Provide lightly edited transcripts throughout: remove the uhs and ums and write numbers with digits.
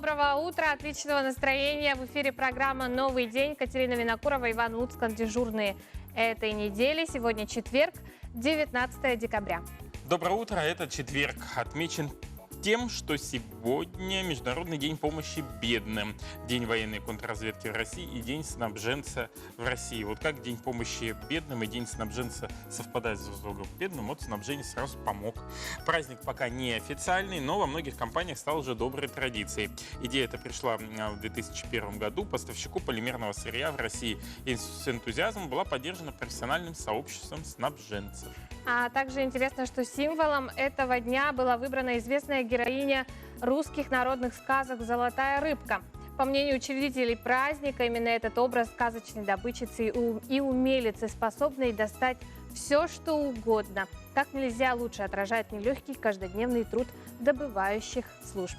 Доброго утра, отличного настроения. В эфире программа «Новый день». Катерина Винокурова, Иван Луцкан, дежурные этой недели. Сегодня четверг, 19 декабря. Доброе утро. Этот четверг отмечен тем, что сегодня Международный день помощи бедным, День военной контрразведки в России и День снабженца в России. Вот как День помощи бедным и День снабженца совпадает друг с другом? Бедным вот снабженец сразу помог. Праздник пока не официальный, но во многих компаниях стал уже доброй традицией. Идея эта пришла в 2001 году. Поставщику полимерного сырья в России и с энтузиазмом была поддержана профессиональным сообществом снабженцев. А также интересно, что символом этого дня была выбрана известная героиня русских народных сказок «Золотая рыбка». По мнению учредителей праздника, именно этот образ сказочной добычицы и умелицы, способной достать все, что угодно, как нельзя лучше отражает нелегкий каждодневный труд добывающих служб.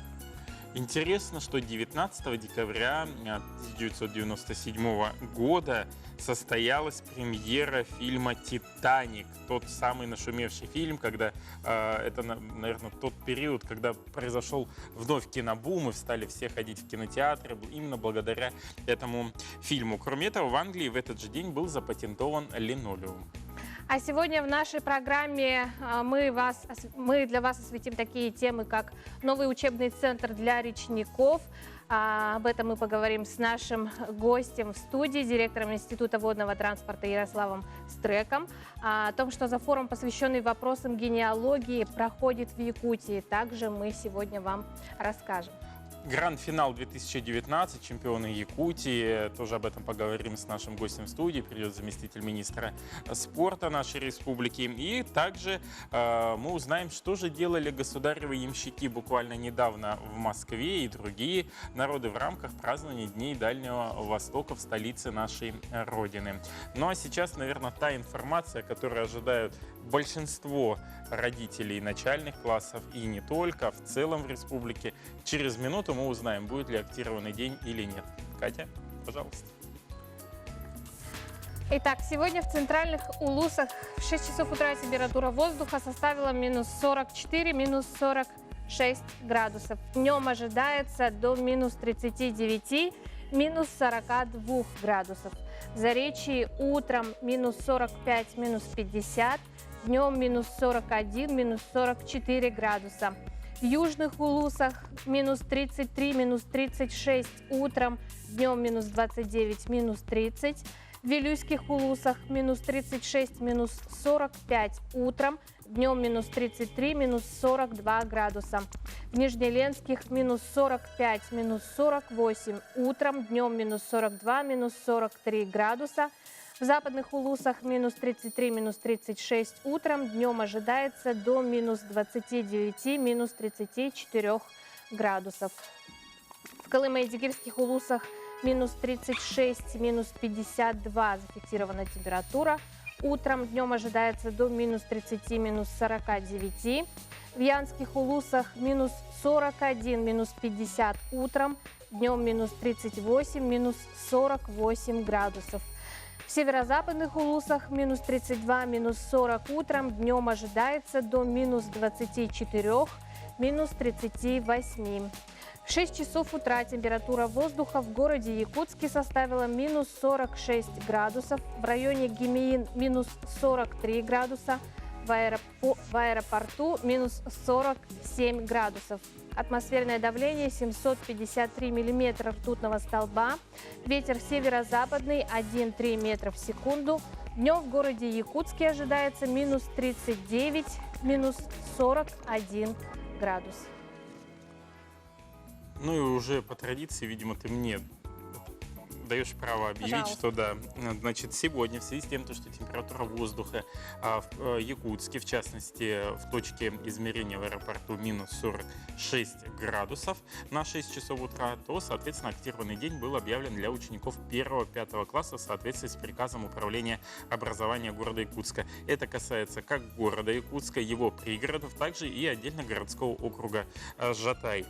Интересно, что 19 декабря 1997 года состоялась премьера фильма «Титаник». Тот самый нашумевший фильм, когда это, наверное, тот период, когда произошел вновь кинобум и стали все ходить в кинотеатры мы благодаря этому фильму. Кроме этого, в Англии в этот же день был запатентован линолеум. А сегодня в нашей программе мы для вас осветим такие темы, как новый учебный центр для речников. Об этом мы поговорим с нашим гостем в студии, директором Института водного транспорта Ярославом Стреком. О том, что за форум, посвященный вопросам генеалогии, проходит в Якутии, также мы сегодня вам расскажем. Гранд-финал 2019, чемпионы Якутии. Тоже об этом поговорим с нашим гостем в студии. Придет заместитель министра спорта нашей республики. И также мы узнаем, что же делали государевы ямщики буквально недавно в Москве и другие народы в рамках празднования Дней Дальнего Востока в столице нашей Родины. Ну а сейчас, наверное, та информация, которую ожидают большинство родителей начальных классов и не только, в целом в республике. Через минуту мы узнаем, будет ли активированный день или нет. Катя, пожалуйста. Итак, сегодня в центральных Улусах в 6 часов утра температура воздуха составила минус 44, минус 46 градусов. Днем ожидается до минус 39, минус 42 градусов. В Заречье утром минус 45, минус 50, днем минус 41, минус 44 градуса. В южных Улусах минус 33, минус 36 утром, днем минус 29, минус 30. В Вилюйских Улусах минус 36, минус 45 утром, днем минус 33, минус 42 градуса. В Нижнеленских минус 45, минус 48 утром, днем минус 42, минус 43 градуса. В западных Улусах минус 33, минус 36 утром, днем ожидается до минус 29, минус 34 градусов. В Колымо-Эдигирских Улусах минус 36, минус 52 зафиксирована температура. Утром, днем ожидается до минус 30, минус 49. В Янских Улусах минус 41, минус 50 утром, днем минус 38, минус 48 градусов. В северо-западных Улусах минус 32, минус 40 утром, днем ожидается до минус 24, минус 38. В 6 часов утра температура воздуха в городе Якутске составила минус 46 градусов, в районе Гемеин минус 43 градуса, в аэропорту минус 47 градусов. Атмосферное давление 753 миллиметра ртутного столба. Ветер северо-западный 1,3 метра в секунду. Днем в городе Якутске ожидается минус 39, минус 41 градус. Ну и уже по традиции, видимо, ты мне даешь право объявить, Пожалуйста. что да, значит, сегодня в связи с тем, что температура воздуха в Якутске, в частности, в точке измерения в аэропорту минус 46 градусов на 6 часов утра, то, соответственно, активированный день был объявлен для учеников 1-5 класса в соответствии с приказом Управления образования города Якутска. Это касается как города Якутска, его пригородов, также и отдельно городского округа Жатай.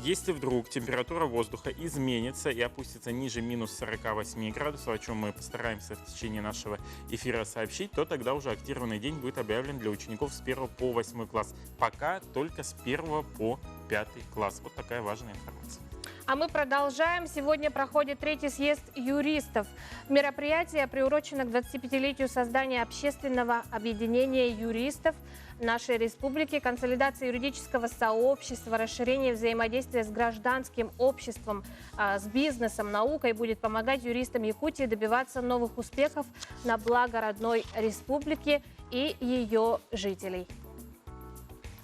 Если вдруг температура воздуха изменится и опустится ниже минус 48 градусов, о чем мы постараемся в течение нашего эфира сообщить, то тогда уже активированный день будет объявлен для учеников с 1 по 8 класс. Пока только с 1 по 5 класс. Вот такая важная информация. А мы продолжаем. Сегодня проходит 3-й съезд юристов. Мероприятие приурочено к 25-летию создания общественного объединения юристов нашей республики, консолидации юридического сообщества, расширение взаимодействия с гражданским обществом, с бизнесом, наукой будет помогать юристам Якутии добиваться новых успехов на благо родной республики и ее жителей.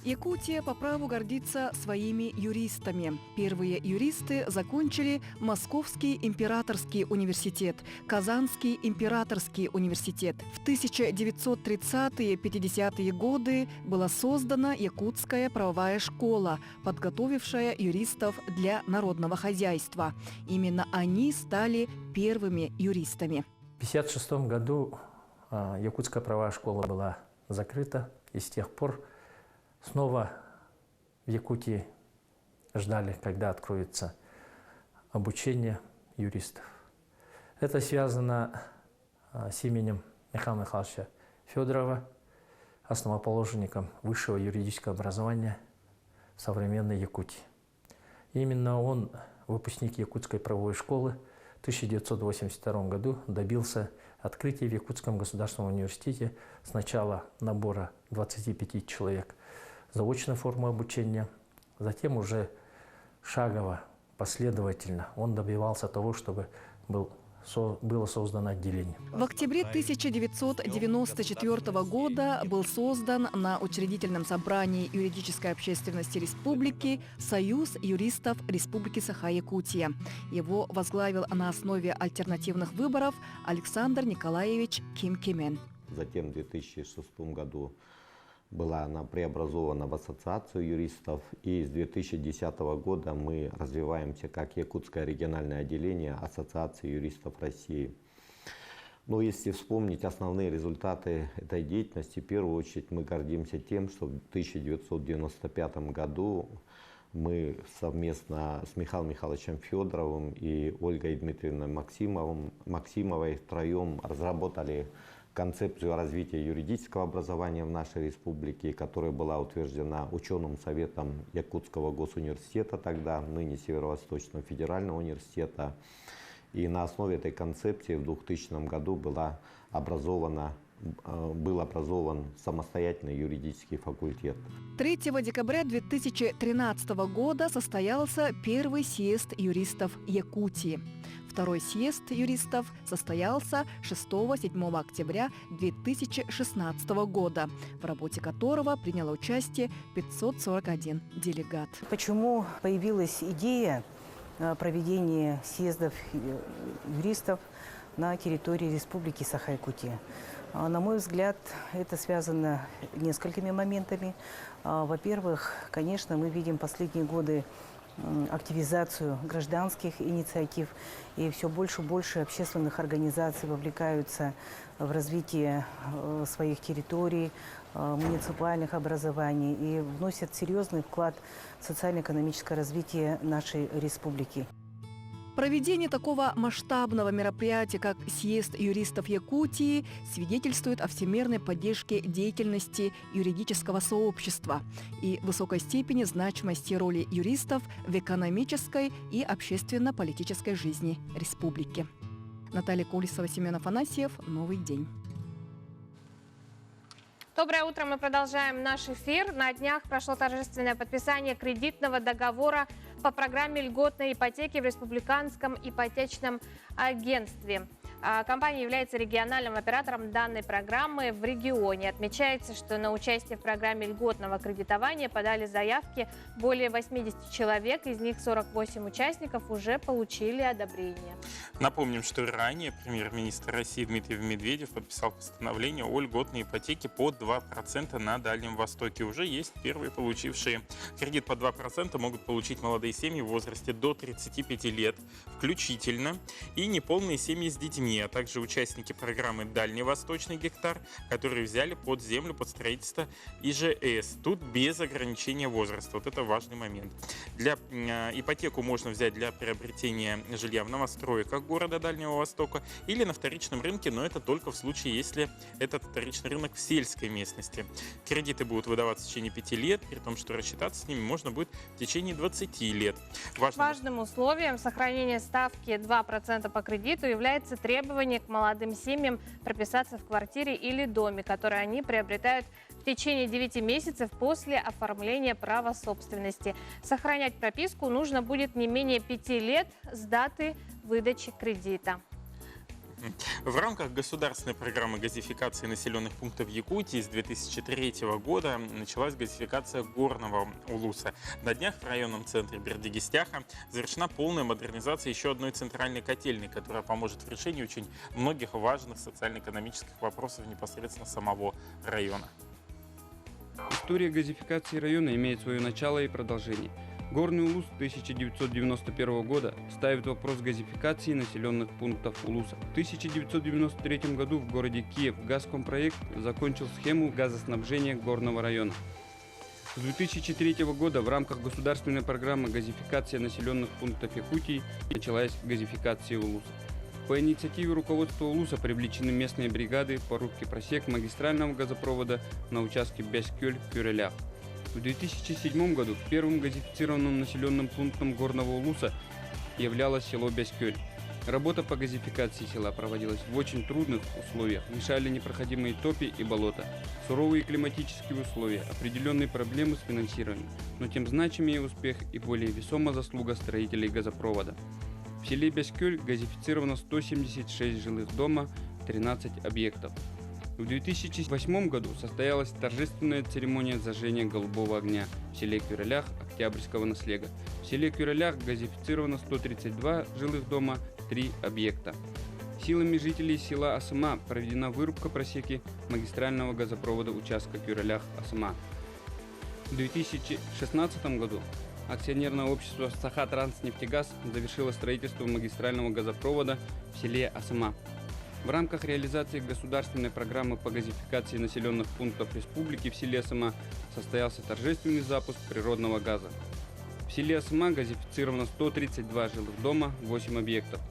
Якутия по праву гордится своими юристами. Первые юристы закончили Московский императорский университет, Казанский императорский университет. В 1930-50-е годы была создана Якутская правовая школа, подготовившая юристов для народного хозяйства. Именно они стали первыми юристами. В 1956 году Якутская правовая школа была закрыта, и с тех пор снова в Якутии ждали, когда откроется обучение юристов. Это связано с именем Михаила Михайловича Федорова, основоположником высшего юридического образования в современной Якутии. Именно он, выпускник Якутской правовой школы, в 1982 году добился открытия в Якутском государственном университете сначала набора 25 человек заочной формы обучения, затем уже шагово, последовательно он добивался того, чтобы было создано отделение. В октябре 1994 года был создан на учредительном собрании юридической общественности республики Союз юристов Республики Саха-Якутия. Его возглавил на основе альтернативных выборов Александр Николаевич Ким-Кимен. Затем в 2006 году была она преобразована в Ассоциацию юристов, и с 2010 года мы развиваемся как Якутское региональное отделение Ассоциации юристов России. Но если вспомнить основные результаты этой деятельности, в первую очередь мы гордимся тем, что в 1995 году мы совместно с Михаилом Михайловичем Федоровым и Ольгой Дмитриевной Максимовой втроем разработали концепцию развития юридического образования в нашей республике, которая была утверждена ученым советом Якутского госуниверситета, тогда ныне Северо-Восточного федерального университета. И на основе этой концепции в 2000 году был образован самостоятельный юридический факультет. 3 декабря 2013 года состоялся первый съезд юристов Якутии. Второй съезд юристов состоялся 6-7 октября 2016 года, в работе которого приняло участие 541 делегат. Почему появилась идея проведения съездов юристов на территории Республики Саха-Якутия? На мой взгляд, это связано несколькими моментами. Во-первых, конечно, мы видим последние годы активизацию гражданских инициатив, и все больше и больше общественных организаций вовлекаются в развитие своих территорий, муниципальных образований и вносят серьезный вклад в социально-экономическое развитие нашей республики. Проведение такого масштабного мероприятия, как съезд юристов Якутии, свидетельствует о всемирной поддержке деятельности юридического сообщества и высокой степени значимости роли юристов в экономической и общественно-политической жизни республики. Наталья Колесова, Семен Афанасьев. Новый день. Доброе утро, мы продолжаем наш эфир. На днях прошло торжественное подписание кредитного договора по программе льготной ипотеки в Республиканском ипотечном агентстве. Компания является региональным оператором данной программы в регионе. Отмечается, что на участие в программе льготного кредитования подали заявки более 80 человек, из них 48 участников уже получили одобрение. Напомним, что ранее премьер-министр России Дмитрий Медведев подписал постановление о льготной ипотеке под 2% на Дальнем Востоке. Уже есть первые получившие. Кредит под 2% могут получить молодые семьи в возрасте до 35 лет включительно и неполные семьи с детьми. Чечне, а также участники программы «Дальневосточный гектар», которые взяли под землю, под строительство ИЖС. Тут без ограничения возраста. Вот это важный момент. Ипотеку можно взять для приобретения жилья в новостройках города Дальнего Востока или на вторичном рынке, но это только в случае, если этот вторичный рынок в сельской местности. Кредиты будут выдаваться в течение 5 лет, при том, что рассчитаться с ними можно будет в течение 20 лет. Важным условием сохранения ставки 2% по кредиту является требование к молодым семьям прописаться в квартире или доме, который они приобретают в течение 9 месяцев после оформления права собственности. Сохранять прописку нужно будет не менее 5 лет с даты выдачи кредита. В рамках государственной программы газификации населенных пунктов Якутии с 2003 года началась газификация Горного Улуса. На днях в районном центре Бердигистяха завершена полная модернизация еще одной центральной котельной, которая поможет в решении очень многих важных социально-экономических вопросов непосредственно самого района. История газификации района имеет свое начало и продолжение. Горный Улус 1991 года ставит вопрос газификации населенных пунктов Улуса. В 1993 году в городе Киев Газкомпроект закончил схему газоснабжения горного района. С 2003 года в рамках государственной программы газификации населенных пунктов Якутии началась газификация Улуса. По инициативе руководства Улуса привлечены местные бригады по рубке просек магистрального газопровода на участке Бяскёль-Кюрелях. В 2007 году первым газифицированным населенным пунктом Горного Улуса являлось село Бяскёль. Работа по газификации села проводилась в очень трудных условиях. Мешали непроходимые топи и болота, суровые климатические условия, определенные проблемы с финансированием, но тем значимее успех и более весома заслуга строителей газопровода. В селе Бяскёль газифицировано 176 жилых дома, 13 объектов. В 2008 году состоялась торжественная церемония зажжения голубого огня в селе Кюрелях Октябрьского наслега. В селе Кюрелях газифицировано 132 жилых дома, 3 объекта. Силами жителей села Асыма проведена вырубка просеки магистрального газопровода участка Кюрелях-Асыма. В 2016 году акционерное общество «Саха-Транснефтегаз» завершило строительство магистрального газопровода в селе Асыма. В рамках реализации государственной программы по газификации населенных пунктов республики в селе Асыма состоялся торжественный запуск природного газа. В селе Асыма газифицировано 132 жилых дома, 8 объектов.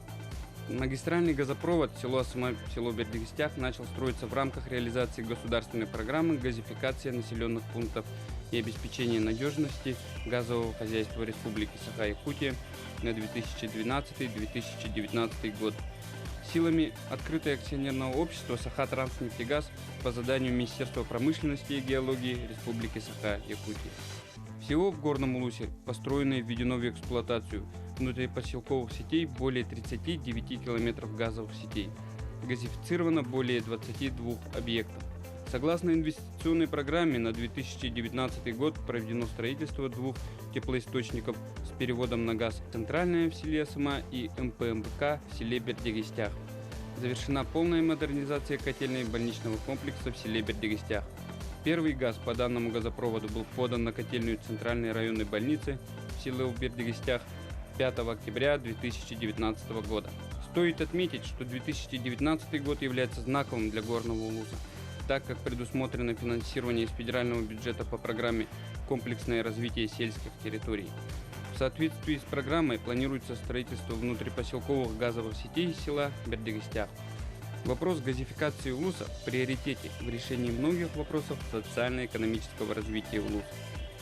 Магистральный газопровод село Асыма, село Бердигистях начал строиться в рамках реализации государственной программы газификации населенных пунктов и обеспечения надежности газового хозяйства Республики Саха-Якутия на 2012-2019 год. Силами открытого акционерного общества «Саха-Транснефтегаз» по заданию Министерства промышленности и геологии Республики Саха-Якутия. Всего в Горном Улусе построено и введено в эксплуатацию внутрипоселковых сетей более 39 километров газовых сетей. Газифицировано более 22 объектов. Согласно инвестиционной программе на 2019 год проведено строительство 2 теплоисточников с переводом на газ «Центральная» в селе Асыма и МПМБК в селе Бердигистях. Завершена полная модернизация котельной больничного комплекса в селе Бердигистях. Первый газ по данному газопроводу был подан на котельную Центральной районной больницы в село Бердигистях 5 октября 2019 года. Стоит отметить, что 2019 год является знаковым для Горного Улуса, так как предусмотрено финансирование из федерального бюджета по программе «Комплексное развитие сельских территорий». В соответствии с программой планируется строительство внутрипоселковых газовых сетей села Бердигистях. Вопрос газификации Улуса в приоритете в решении многих вопросов социально-экономического развития Улуса.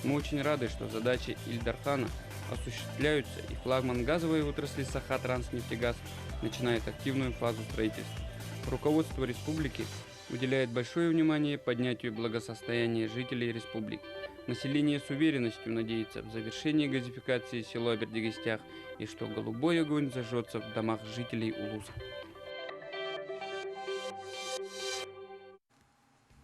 Мы очень рады, что задачи Ильдархана осуществляются, и флагман газовой отрасли Саха-Транснефтегаз начинает активную фазу строительства. Руководство республики уделяет большое внимание поднятию благосостояния жителей республики. Население с уверенностью надеется в завершении газификации села Бердигистях и что голубой огонь зажжется в домах жителей Улуса.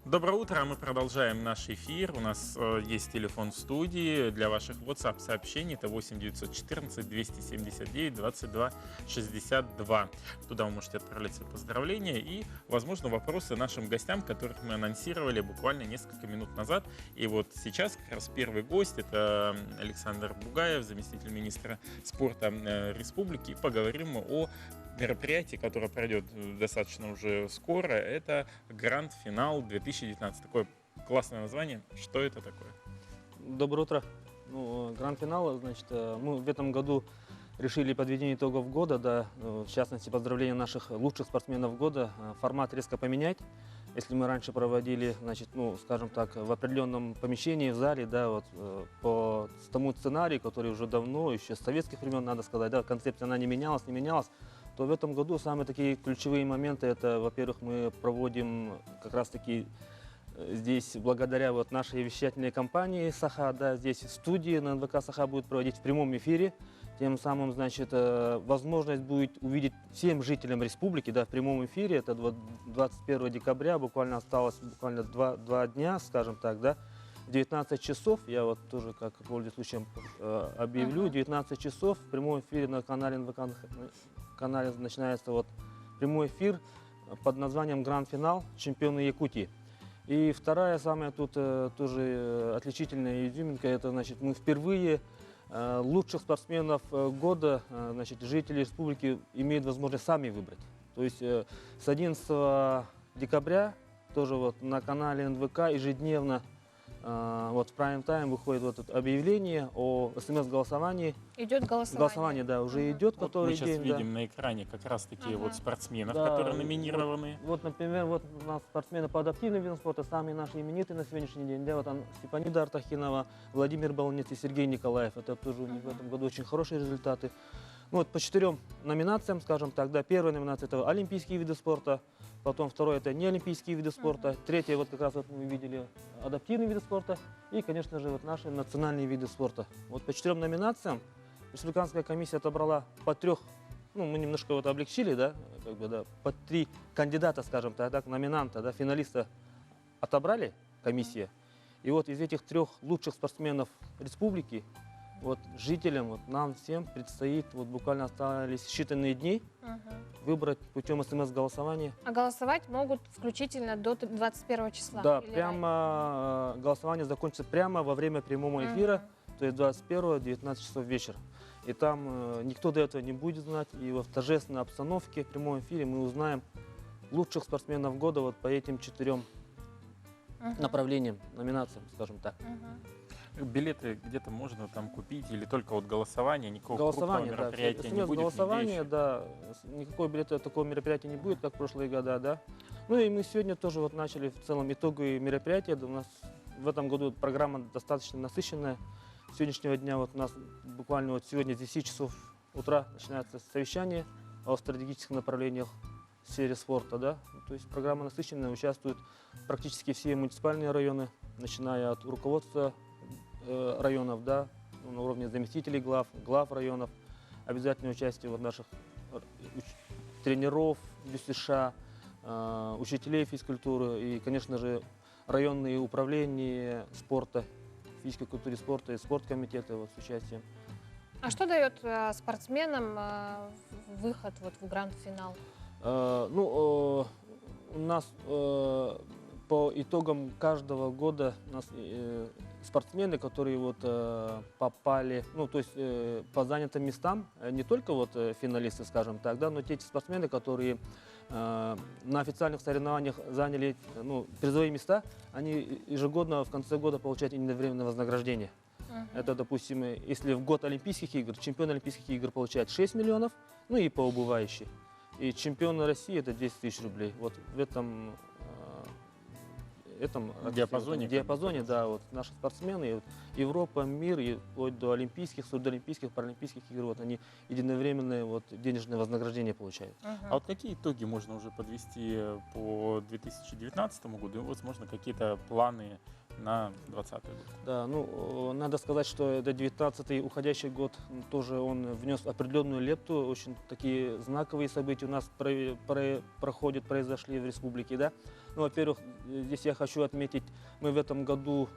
Доброе утро, мы продолжаем наш эфир. У нас есть телефон в студии для ваших WhatsApp-сообщений. Это 8 914 279 22 62. Туда вы можете отправлять свои поздравления и, возможно, вопросы нашим гостям, которых мы анонсировали буквально несколько минут назад. И вот сейчас как раз первый гость, это Александр Бугаев, заместитель министра спорта республики. И поговорим мы о мероприятий, которое пройдет достаточно уже скоро. Это Гранд-финал 2019. Такое классное название. Что это такое? Доброе утро. Гранд-финал, значит, мы в этом году решили подведение итогов года, да, в частности, поздравления наших лучших спортсменов года, формат резко поменять. Если мы раньше проводили, значит, скажем так, в определенном помещении, в зале, да, вот по тому сценарию, который уже давно, еще с советских времен, надо сказать, да, концепция она не менялась, то в этом году самые такие ключевые моменты, это, во-первых, мы проводим как раз-таки здесь, благодаря вот нашей вещательной компании «Саха», да, здесь в студии на НВК «Саха» будет проводить в прямом эфире. Тем самым, значит, возможность будет увидеть всем жителям республики, да, в прямом эфире. Это 21 декабря, буквально осталось два дня, скажем так, да. 19 часов, я вот тоже, как пользуясь случаем, объявлю, 19 часов в прямом эфире на канале НВК, канале начинается вот прямой эфир под названием «Гранд-финал. Чемпионы Якутии». И вторая, самая тут тоже отличительная изюминка, это, значит, мы впервые лучших спортсменов года, значит, жители республики имеют возможность сами выбрать. То есть с 11 декабря тоже вот на канале НВК ежедневно вот в прайм-тайм выходит вот это объявление о СМС-голосовании. Идет голосование. Голосование, да, уже идет, Вот который мы сейчас день. видим на экране как раз такие вот спортсменов, Да, которые номинированы. Вот, например, вот у нас спортсмены по адаптивным видам спорта, самые наши именитые на сегодняшний день. Да, вот Степанида Артахинова, Владимир Баланец и Сергей Николаев. Это тоже у них в этом году очень хорошие результаты. Ну, вот по 4 номинациям, скажем так, да. Первая номинация – это олимпийские виды спорта, потом второе – это неолимпийские виды спорта, третье, вот как раз вот мы видели, адаптивные виды спорта и, конечно же, вот наши национальные виды спорта. Вот по 4 номинациям республиканская комиссия отобрала по 3, мы немножко вот облегчили, да, как бы, да, по 3 кандидата, скажем так, номинанта, да, финалиста отобрали комиссия. И вот из этих 3 лучших спортсменов республики, вот жителям, вот нам всем предстоит, вот буквально остались считанные дни, выбрать путем СМС-голосования. А голосовать могут включительно до 21 числа? Да, или прямо голосование закончится прямо во время прямого эфира, то есть 21-го, 19 часов вечера. И там никто до этого не будет знать, и вот в торжественной обстановке в прямом эфире мы узнаем лучших спортсменов года вот по этим 4 направлениям, номинациям, скажем так. Билеты где-то можно там купить или только вот голосование, никакого Голосование, крупного да, мероприятия не будет? голосование, да, никакого билета такого мероприятия не будет, как в прошлые года, да. Ну и мы сегодня тоже вот начали в целом итоговые мероприятия. У нас в этом году программа достаточно насыщенная. С сегодняшнего дня вот у нас буквально вот сегодня с 10 часов утра начинается совещание о стратегических направлениях в сфере спорта, да. То есть программа насыщенная, участвуют практически все муниципальные районы, начиная от руководства районов, да, на уровне заместителей глав районов, обязательное участие вот наших тренеров, ДЮСШ, учителей физкультуры и, конечно же, районные управления спорта, физической культуры спорта и спорткомитеты вот, с участием. А что дает спортсменам выход вот в гранд-финал? У нас по итогам каждого года у нас спортсмены, которые вот попали, то есть по занятым местам, не только вот финалисты, скажем так, да, но те спортсмены, которые на официальных соревнованиях заняли призовые места, они ежегодно в конце года получают единовременное вознаграждение. Это, допустим, если в год Олимпийских игр, чемпион Олимпийских игр получает 6 миллионов, и по убывающей. И чемпион России это 200 тысяч рублей. Вот в этом диапазоне, да, вот наши спортсмены, Европа, мир, и вплоть до олимпийских, судоолимпийских, паралимпийских игр, вот они единовременное вот денежное вознаграждение получают. А вот какие итоги можно уже подвести по 2019 году и, возможно, какие-то планы на 2020 год? Да, надо сказать, что это 19-й уходящий год, тоже он внес определенную лепту, очень такие знаковые события у нас произошли в республике, да. Во-первых, здесь я хочу отметить, мы в этом году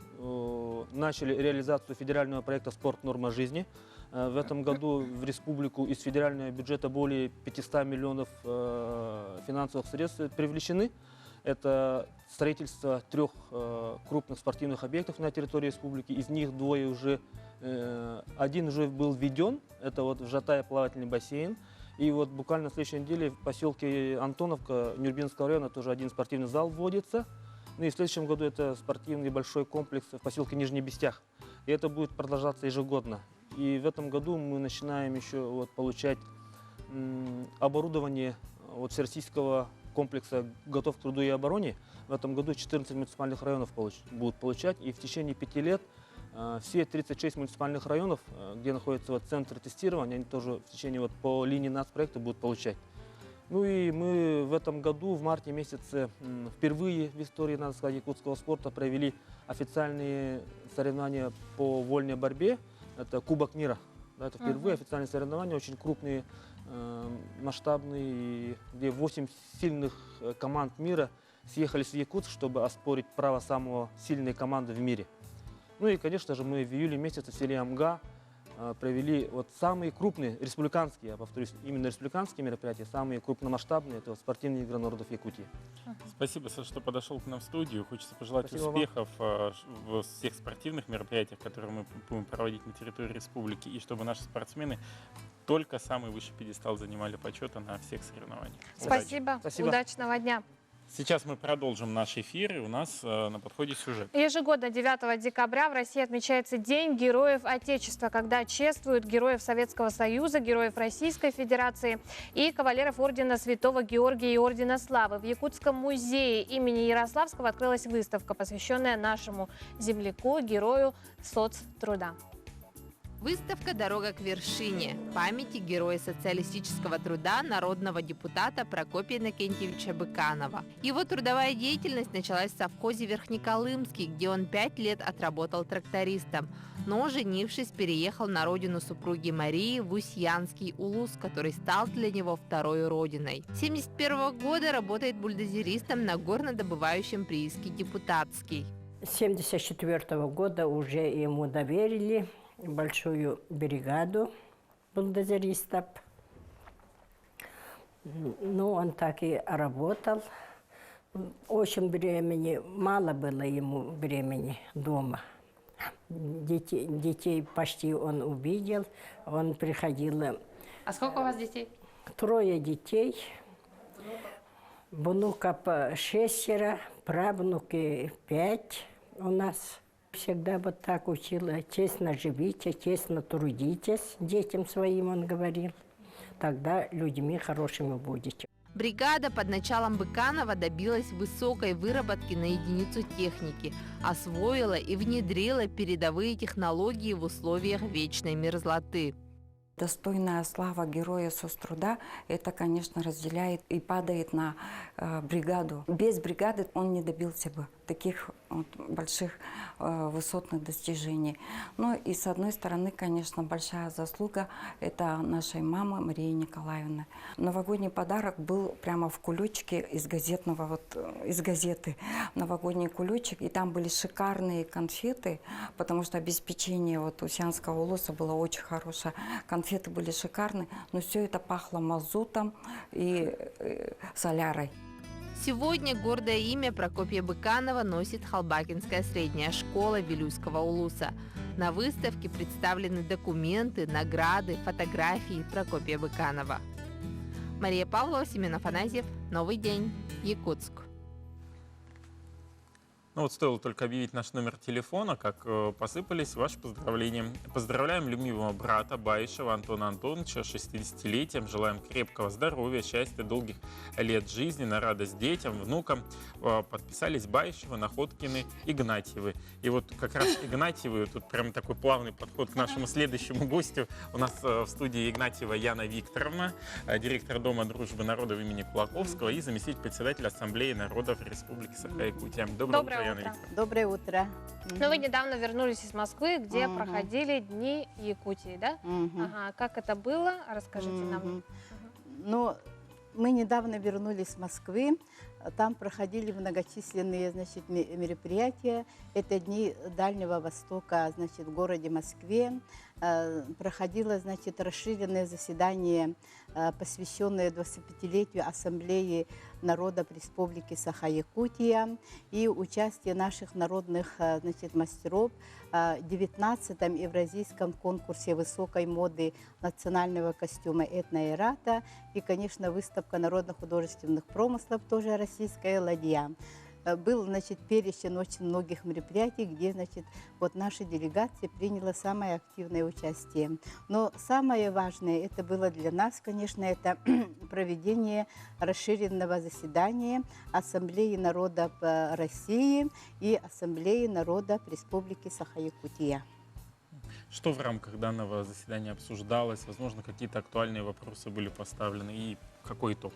начали реализацию федерального проекта «Спорт. Норма жизни». В этом году в республику из федерального бюджета более 500 миллионов финансовых средств привлечены. Это строительство 3 крупных спортивных объектов на территории республики. Из них 2 один уже был введен. Это вот Вжатая плавательный бассейн. И вот буквально на следующей неделе в поселке Антоновка Нюрбинского района тоже один спортивный зал вводится. Ну и в следующем году это спортивный большой комплекс в поселке Нижний Бестях. И это будет продолжаться ежегодно. И в этом году мы начинаем еще вот получать оборудование от всероссийского комплекса «Готов к труду и обороне». В этом году 14 муниципальных районов будут получать. И в течение 5 лет все 36 муниципальных районов, где находятся вот центры тестирования, они тоже в течение вот по линии нацпроекта будут получать. Ну и мы в этом году, в марте месяце, впервые в истории, надо сказать, якутского спорта провели официальные соревнования по вольной борьбе. Это Кубок мира. Да, это впервые официальные соревнования, очень крупные, масштабные, где 8 сильных команд мира съехались в Якутск, чтобы оспорить право самого сильной команды в мире. Ну и, конечно же, мы в июле месяце в селе Амга провели вот самые крупные республиканские, я повторюсь, именно республиканские мероприятия, самые крупномасштабные, это вот спортивные игры народов Якутии. Спасибо, Саша, что подошел к нам в студию. Хочется пожелать Спасибо успехов в всех спортивных мероприятиях, которые мы будем проводить на территории республики, и чтобы наши спортсмены только самый высший пьедестал занимали почета на всех соревнованиях. Спасибо. Спасибо. Удачного дня. Сейчас мы продолжим наш эфир, и у нас на подходе сюжет. Ежегодно 9 декабря в России отмечается День Героев Отечества, когда чествуют героев Советского Союза, героев Российской Федерации и кавалеров ордена Святого Георгия и ордена Славы. В Якутском музее имени Ярославского открылась выставка, посвященная нашему земляку, герою соцтруда. Выставка «Дорога к вершине» памяти героя социалистического труда народного депутата Прокопия Иннокентьевича Быканова. Его трудовая деятельность началась в совхозе Верхнеколымский, где он 5 лет отработал трактористом, но, женившись, переехал на родину супруги Марии в Устьянский Улус, который стал для него второй родиной. С 1971 года работает бульдозеристом на горнодобывающем прииске Депутатский. С 1974 года уже ему доверили большую бригаду бульдозеристов. Ну, он так и работал. Очень времени, мало было ему времени дома. Детей почти он увидел. Он приходил. А сколько у вас детей? 3 детей. Внуков 6, правнуки 5 у нас. Всегда вот так учила: честно живите, честно трудитесь, детям своим он говорил. Тогда людьми хорошими будете. Бригада под началом Быканова добилась высокой выработки на единицу техники, освоила и внедрила передовые технологии в условиях вечной мерзлоты. Достойная слава героя соцтруда, это, конечно, разделяет и падает на бригаду. Без бригады он не добился бы таких вот больших высотных достижений. Ну и с одной стороны, конечно, большая заслуга – это нашей мамы Марии Николаевны. Новогодний подарок был прямо в кулечке из газеты. Новогодний кулечек, и там были шикарные конфеты, потому что обеспечение вот Устьянского улуса было очень хорошее. Конфеты были шикарные, но все это пахло мазутом и солярой. Сегодня гордое имя Прокопия Быканова носит Халбакинская средняя школа Вилюйского улуса. На выставке представлены документы, награды, фотографии Прокопия Быканова. Мария Павлова, Семен Афанасьев. Новый день. Якутск. Ну вот стоило только объявить наш номер телефона, как посыпались ваши поздравления. Поздравляем любимого брата Баишева Антона Антоновича с 60-летием. Желаем крепкого здоровья, счастья, долгих лет жизни, на радость детям, внукам. Подписались Баишевы, Находкины, Игнатьевы. И вот как раз Игнатьевы, тут прям такой плавный подход к нашему следующему гостю. У нас в студии Игнатьева Яна Викторовна, директор Дома дружбы народов имени Кулаковского и заместитель председателя Ассамблеи народов Республики Саха-Якутия. Доброе утро, Яна Викторовна. Доброе утро. Но вы недавно вернулись из Москвы, где проходили Дни Якутии, да? Ага. Как это было? Расскажите нам. Ну, мы недавно вернулись с Москвы. Там проходили многочисленные, значит, мероприятия. Это Дни Дальнего Востока, значит, в городе Москве. Проходило, значит, расширенное заседание посвященное 25-летию Ассамблеи народов Республики Саха-Якутия и участие наших народных значит, мастеров в 19-м Евразийском конкурсе высокой моды национального костюма «Этно-Эрата» и, конечно, выставка народно-художественных промыслов, тоже российская «Ладья». Был, значит, перечень очень многих мероприятий, где, значит, вот наша делегация приняла самое активное участие. Но самое важное это было для нас, конечно, это проведение расширенного заседания Ассамблеи народов России и Ассамблеи народов Республики Саха-Якутия. Что в рамках данного заседания обсуждалось? Возможно, какие-то актуальные вопросы были поставлены и какой итог?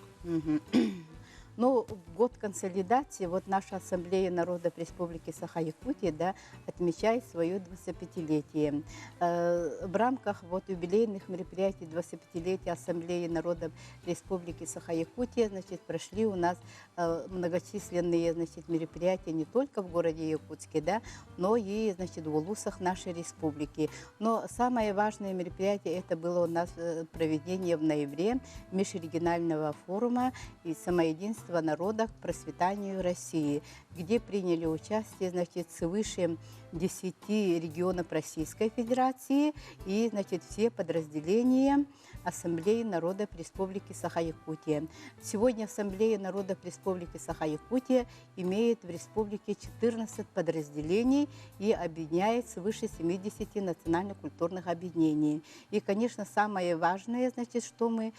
Ну, в год консолидации вот наша Ассамблея народов Республики Саха-Якутия, да, отмечает свое 25-летие. В рамках вот юбилейных мероприятий 25-летия Ассамблеи народов Республики Саха-Якутия, значит, прошли у нас многочисленные, значит, мероприятия не только в городе Якутске, да, но и, значит, в улусах нашей республики. Но самое важное мероприятие это было у нас проведение в ноябре межрегионального форума и самоединства народа к процветанию России, где приняли участие, значит, свыше 10 регионов Российской Федерации и, значит, все подразделения Ассамблеи народов Республики Саха-Якутия. Сегодня Ассамблея народов Республики Саха-Якутия имеет в республике 14 подразделений и объединяет свыше 70 национально-культурных объединений. И, конечно, самое важное, значит, что мы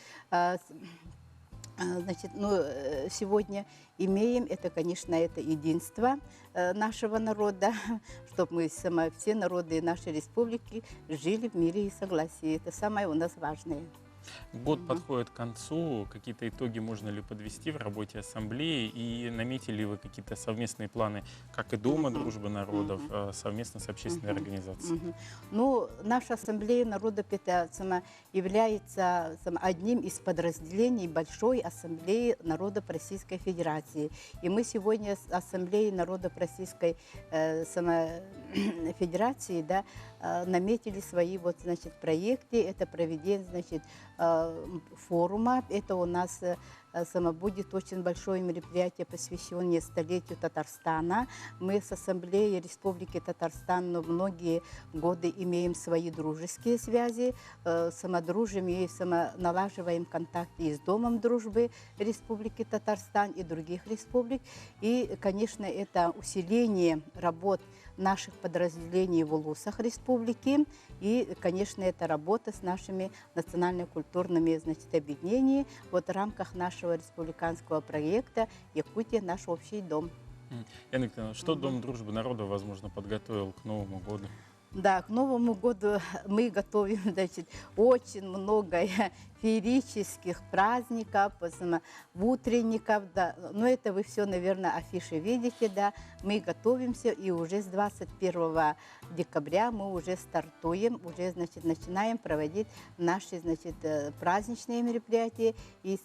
значит, сегодня имеем, это, конечно, это единство нашего народа, чтобы мы все народы нашей республики жили в мире и согласии. Это самое у нас важное. Год подходит к концу. Какие-то итоги можно ли подвести в работе Ассамблеи? И наметили ли вы какие-то совместные планы, как и Дома дружбы народов, совместно с общественной организацией? Ну, наша Ассамблея народов это является одним из подразделений Большой Ассамблеи народов Российской Федерации. И мы сегодня с Ассамблеей народов Российской Федерации, да, наметили свои вот, значит, проекты. Это проведение, значит, форума. Это у нас будет очень большое мероприятие, посвященное столетию Татарстана. Мы с Ассамблеей Республики Татарстан многие годы имеем свои дружеские связи, самодружим и налаживаем контакты и с Домом дружбы Республики Татарстан и других республик. И, конечно, это усиление работ наших подразделений в улусах республики и, конечно, это работа с нашими национально-культурными, значит, объединениями вот в рамках нашего республиканского проекта «Якутия – наш общий дом». Яна Викторовна, что Дом дружбы народов, возможно, подготовил к Новому году? Да, к Новому году мы готовим, значит, очень много феерических праздников, утренников, да. Но это вы все, наверное, афиши видите, да. Мы готовимся, и уже с 21 декабря мы уже стартуем, уже, значит, начинаем проводить наши, значит, праздничные мероприятия и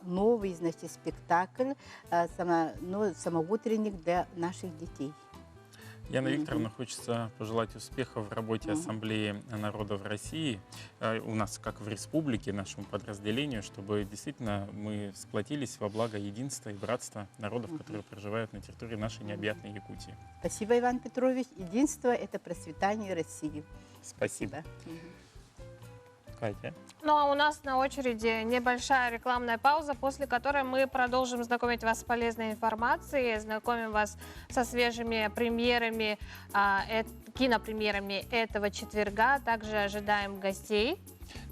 новый, значит, спектакль, самоутренник для наших детей. Яна Викторовна, хочется пожелать успехов в работе Ассамблеи народов России, у нас как в республике, нашему подразделению, чтобы действительно мы сплотились во благо единства и братства народов, которые проживают на территории нашей необъятной Якутии. Спасибо, Иван Петрович. Единство – это процветание России. Спасибо. Катя. Ну а у нас на очереди небольшая рекламная пауза, после которой мы продолжим знакомить вас с полезной информацией, знакомим вас со свежими премьерами, кинопремьерами этого четверга. Также ожидаем гостей.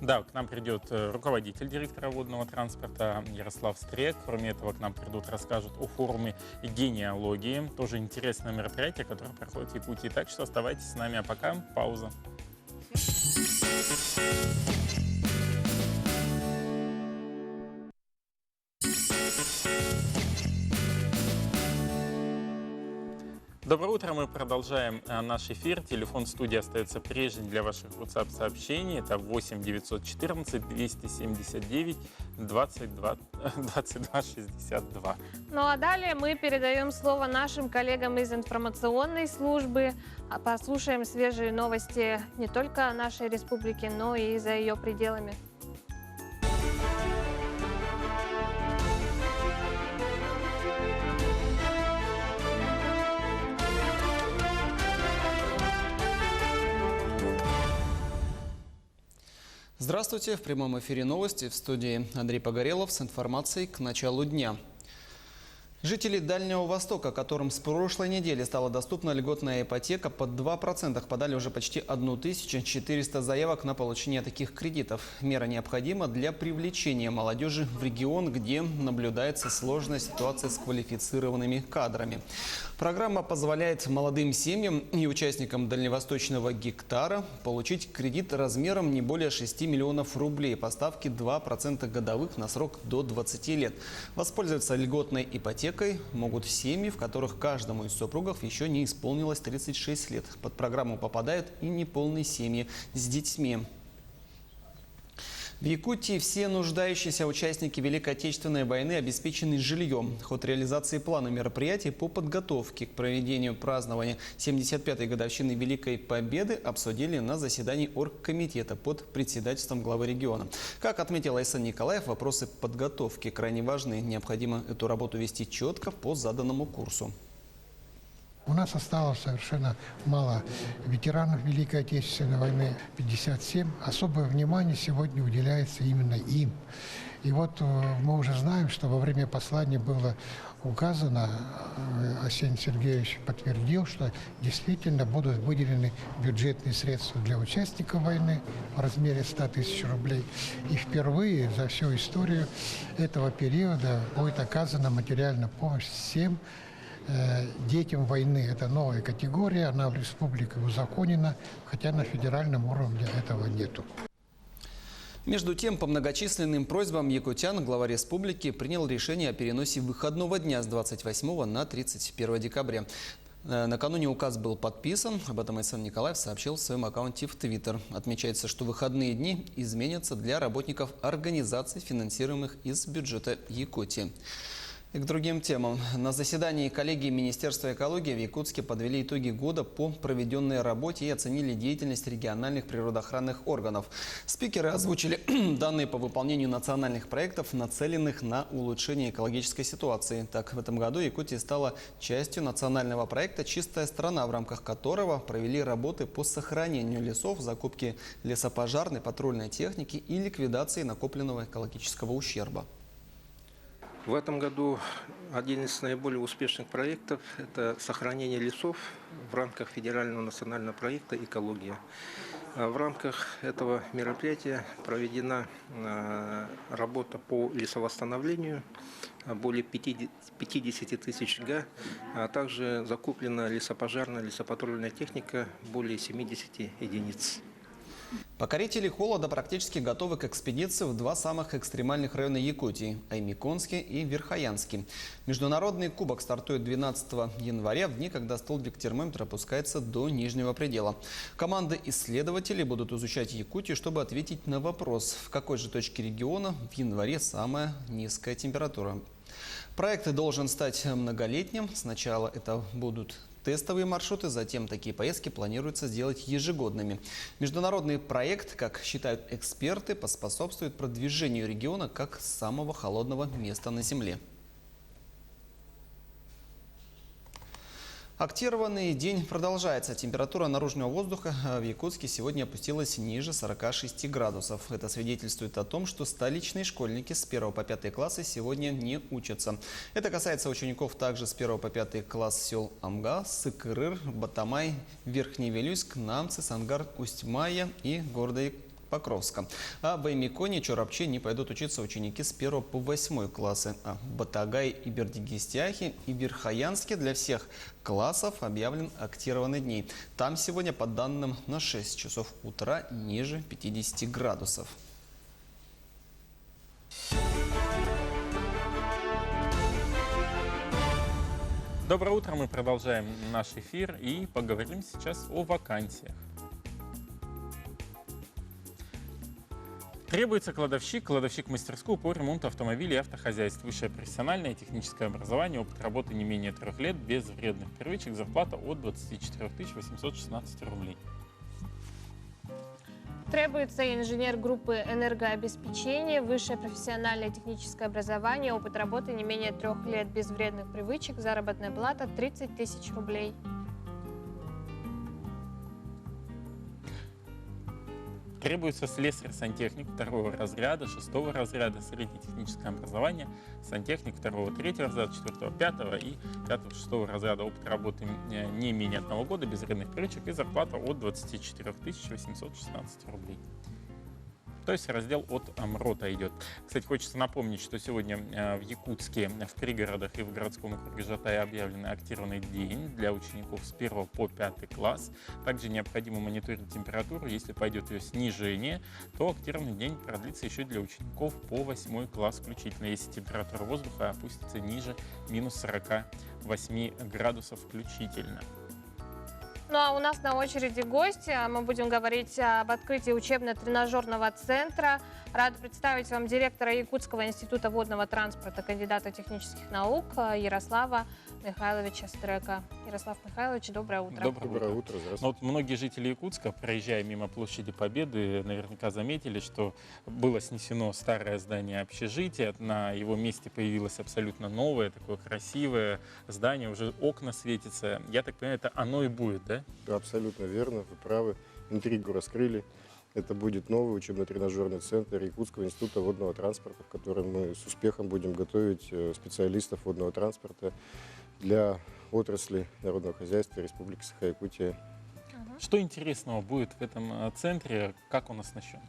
Да, к нам придет руководитель директора водного транспорта Ярослав Стрек. Кроме этого, к нам придут, расскажут о форуме генеалогии. Тоже интересное мероприятие, которое проходит в Якутии. Так что оставайтесь с нами. А пока пауза. Доброе утро, мы продолжаем наш эфир. Телефон студии остается прежним для ваших WhatsApp-сообщений. Это 8 914 279 22 62. Ну а далее мы передаем слово нашим коллегам из информационной службы. Послушаем свежие новости не только нашей республики, но и за ее пределами. Здравствуйте! В прямом эфире новости, в студии Андрей Погорелов с информацией к началу дня. Жители Дальнего Востока, которым с прошлой недели стала доступна льготная ипотека под 2%, подали уже почти 1400 заявок на получение таких кредитов. Мера необходима для привлечения молодежи в регион, где наблюдается сложная ситуация с квалифицированными кадрами. Программа позволяет молодым семьям и участникам Дальневосточного гектара получить кредит размером не более 6 миллионов рублей по ставке 2% годовых на срок до 20 лет. Воспользоваться льготной ипотекой могут семьи, в которых каждому из супругов еще не исполнилось 36 лет. Под программу попадают и неполные семьи с детьми. В Якутии все нуждающиеся участники Великой Отечественной войны обеспечены жильем. Ход реализации плана мероприятий по подготовке к проведению празднования 75-й годовщины Великой Победы обсудили на заседании оргкомитета под председательством главы региона. Как отметил Айсан Николаев, вопросы подготовки крайне важны. Необходимо эту работу вести четко по заданному курсу. У нас осталось совершенно мало ветеранов Великой Отечественной войны, 57. Особое внимание сегодня уделяется именно им. И вот мы уже знаем, что во время послания было указано, Арсений Сергеевич подтвердил, что действительно будут выделены бюджетные средства для участников войны в размере 100 тысяч рублей. И впервые за всю историю этого периода будет оказана материальная помощь всем детям войны. Это новая категория, она в республике узаконена, хотя на федеральном уровне этого нету. Между тем, по многочисленным просьбам якутян глава республики принял решение о переносе выходного дня с 28 на 31 декабря. Накануне указ был подписан, об этом Айсан Николаев сообщил в своем аккаунте в Твиттер. Отмечается, что выходные дни изменятся для работников организаций, финансируемых из бюджета Якутии. И к другим темам. На заседании коллегии Министерства экологии в Якутске подвели итоги года по проведенной работе и оценили деятельность региональных природоохранных органов. Спикеры озвучили данные по выполнению национальных проектов, нацеленных на улучшение экологической ситуации. Так, в этом году Якутия стала частью национального проекта «Чистая страна», в рамках которого провели работы по сохранению лесов, закупке лесопожарной, патрульной техники и ликвидации накопленного экологического ущерба. В этом году один из наиболее успешных проектов – это сохранение лесов в рамках федерального национального проекта «Экология». В рамках этого мероприятия проведена работа по лесовосстановлению, более 50 тысяч га, а также закуплена лесопожарная, лесопатрульная техника, более 70 единиц. Покорители холода практически готовы к экспедиции в два самых экстремальных района Якутии – Аймиконский и Верхоянский. Международный кубок стартует 12 января, в дни, когда столбик термометра опускается до нижнего предела. Команды исследователей будут изучать Якутию, чтобы ответить на вопрос, в какой же точке региона в январе самая низкая температура. Проект должен стать многолетним. Сначала это будут тестовые маршруты, затем такие поездки планируется сделать ежегодными. Международный проект, как считают эксперты, поспособствует продвижению региона как самого холодного места на Земле. Актированный день продолжается. Температура наружного воздуха в Якутске сегодня опустилась ниже 46 градусов. Это свидетельствует о том, что столичные школьники с 1 по 5 классы сегодня не учатся. Это касается учеников также с 1 по 5 класс сел Амга, Сыкырыр, Батамай, Верхний Вилюйск, Намцы, Сангар, Усть-Майя и города Покровска. А в Аймиконе, Чорапче не пойдут учиться ученики с 1 по 8 классы. А в Батагай и Бердигистяхе и Верхоянске для всех классов объявлен актированный день. Там сегодня, по данным, на 6 часов утра ниже 50 градусов. Доброе утро, мы продолжаем наш эфир и поговорим сейчас о вакансиях. Требуется кладовщик-мастерскую по ремонту автомобилей и автохозяйств. Высшее профессиональное и техническое образование, опыт работы не менее 3 лет, без вредных привычек, зарплата от 24 816 рублей. Требуется инженер группы энергообеспечения, высшее профессиональное техническое образование, опыт работы не менее 3 лет, без вредных привычек, заработная плата 30 тысяч рублей. Требуется слесарь-сантехник 2-го разряда, 6-го разряда, среднее техническое образование, сантехник 2-го, 3-го разряда, 4-го, 5-го и 5-го, 6-го разряда. Опыт работы не менее 1 года, без вредных привычек и зарплата от 24 816 рублей. То есть раздел от МРОТа идет. Кстати, хочется напомнить, что сегодня в Якутске, в пригородах и в городском округе Жатая объявлен актированный день для учеников с 1 по 5 класс. Также необходимо мониторить температуру. Если пойдет ее снижение, то актированный день продлится еще для учеников по 8 класс включительно, если температура воздуха опустится ниже минус 48 градусов включительно. Ну а у нас на очереди гости. Мы будем говорить об открытии учебно-тренажерного центра. Рада представить вам директора Якутского института водного транспорта, кандидата технических наук Ярослава Михайловича Стрека. Ярослав Михайлович, доброе утро. Доброе утро. Здравствуйте. Вот многие жители Якутска, проезжая мимо площади Победы, наверняка заметили, что было снесено старое здание общежития. На его месте появилось абсолютно новое, такое красивое здание. Уже окна светятся. Я так понимаю, это оно и будет, да? Абсолютно верно, вы правы. Интригу раскрыли. Это будет новый учебно-тренажерный центр Якутского института водного транспорта, в котором мы с успехом будем готовить специалистов водного транспорта для отрасли народного хозяйства Республики Саха-Якутия. Что интересного будет в этом центре? Как он оснащен?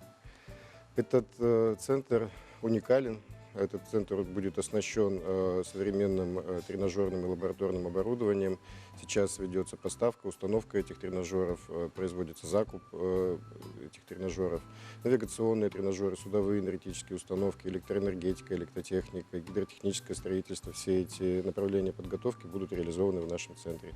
Этот центр уникален. Этот центр будет оснащен современным тренажерным и лабораторным оборудованием. Сейчас ведется поставка, установка этих тренажеров, производится закуп этих тренажеров. Навигационные тренажеры, судовые энергетические установки, электроэнергетика, электротехника, гидротехническое строительство. Все эти направления подготовки будут реализованы в нашем центре.